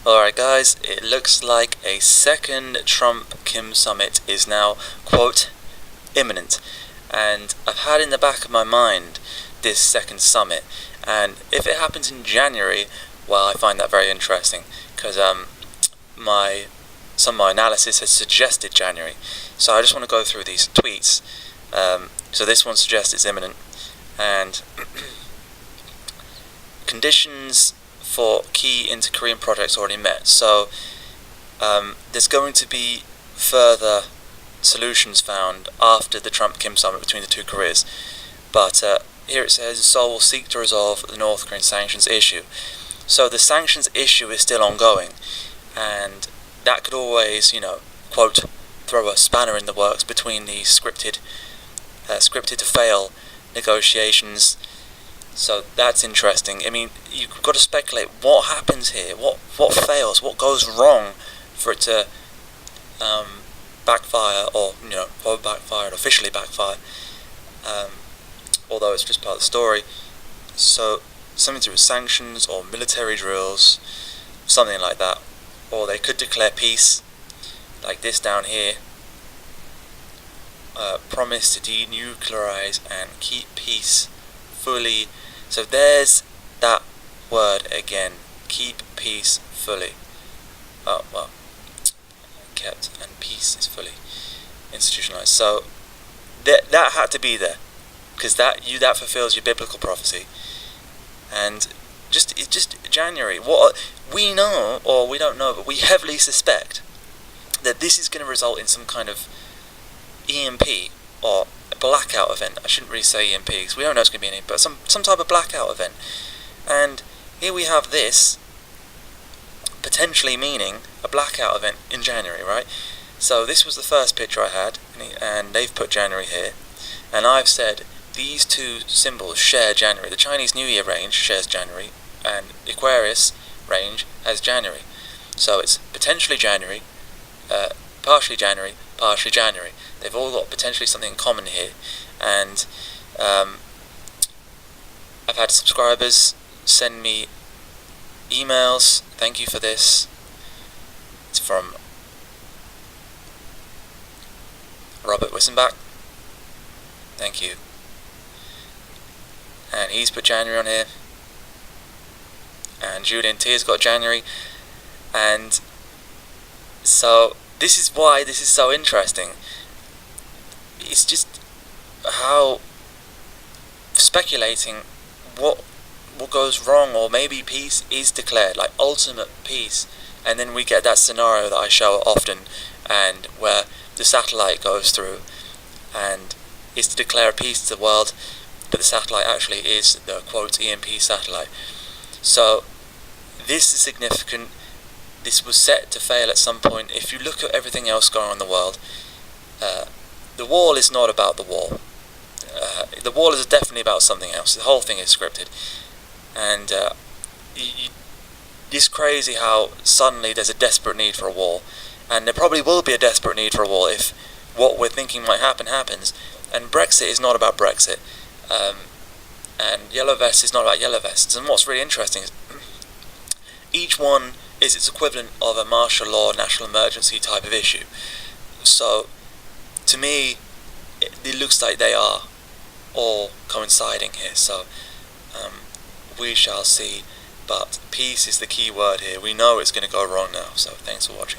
Alright guys, it looks like a second Trump-Kim summit is now, quote, imminent. And I've had in the back of my mind this second summit, and if it happens in January, well, I find that very interesting, because some of my analysis has suggested January. So I just want to go through these tweets. So this one suggests it's imminent, and conditions for key inter-Korean projects already met. So there's going to be further solutions found after the Trump-Kim summit between the two Koreas. But here it says Seoul will seek to resolve the North Korean sanctions issue. So the sanctions issue is still ongoing, and that could always, quote, throw a spanner in the works between these scripted to fail negotiations. So that's interesting. I mean, you've got to speculate what happens here, what fails, what goes wrong for it to backfire, or officially backfire. Although it's just part of the story. So something to do with sanctions or military drills, something like that. Or they could declare peace, like this down here. Promise to denuclearize and keep peace fully. So there's that word again. Keep peace fully. Oh, well, kept, and peace is fully institutionalized. So that had to be there, because that fulfills your biblical prophecy. And just January. What we know, or we don't know, but we heavily suspect that this is going to result in some kind of EMP or a blackout event. I shouldn't really say EMP because we don't know it's going to be any, but some type of blackout event. And here we have this potentially meaning a blackout event in January, right? So this was the first picture I had, and they've put January here, and I've said these two symbols share January. The Chinese New Year range shares January, and the Aquarius range has January. So it's potentially January, partially January, partially January. They've all got potentially something in common here. And I've had subscribers send me emails. Thank you for this. It's from Robert Wissenbach. Thank you. And he's put January on here. And Julian T's got January. And so this is why this is so interesting. It's just how speculating what goes wrong, or maybe peace is declared, like ultimate peace, and then we get that scenario that I show often, and where the satellite goes through and is to declare peace to the world, but the satellite actually is the quote EMP satellite. So this is significant. This was set to fail at some point. If you look at everything else going on in the world, the wall is not about the wall. The wall is definitely about something else. The whole thing is scripted. And it's crazy how suddenly there's a desperate need for a wall. And there probably will be a desperate need for a wall if what we're thinking might happen happens. And Brexit is not about Brexit. And Yellow Vest is not about Yellow Vests. And what's really interesting is each one is its equivalent of a martial law, national emergency type of issue. So, to me, it looks like they are all coinciding here. So, we shall see. But peace is the key word here. We know it's going to go wrong now. So, thanks for watching.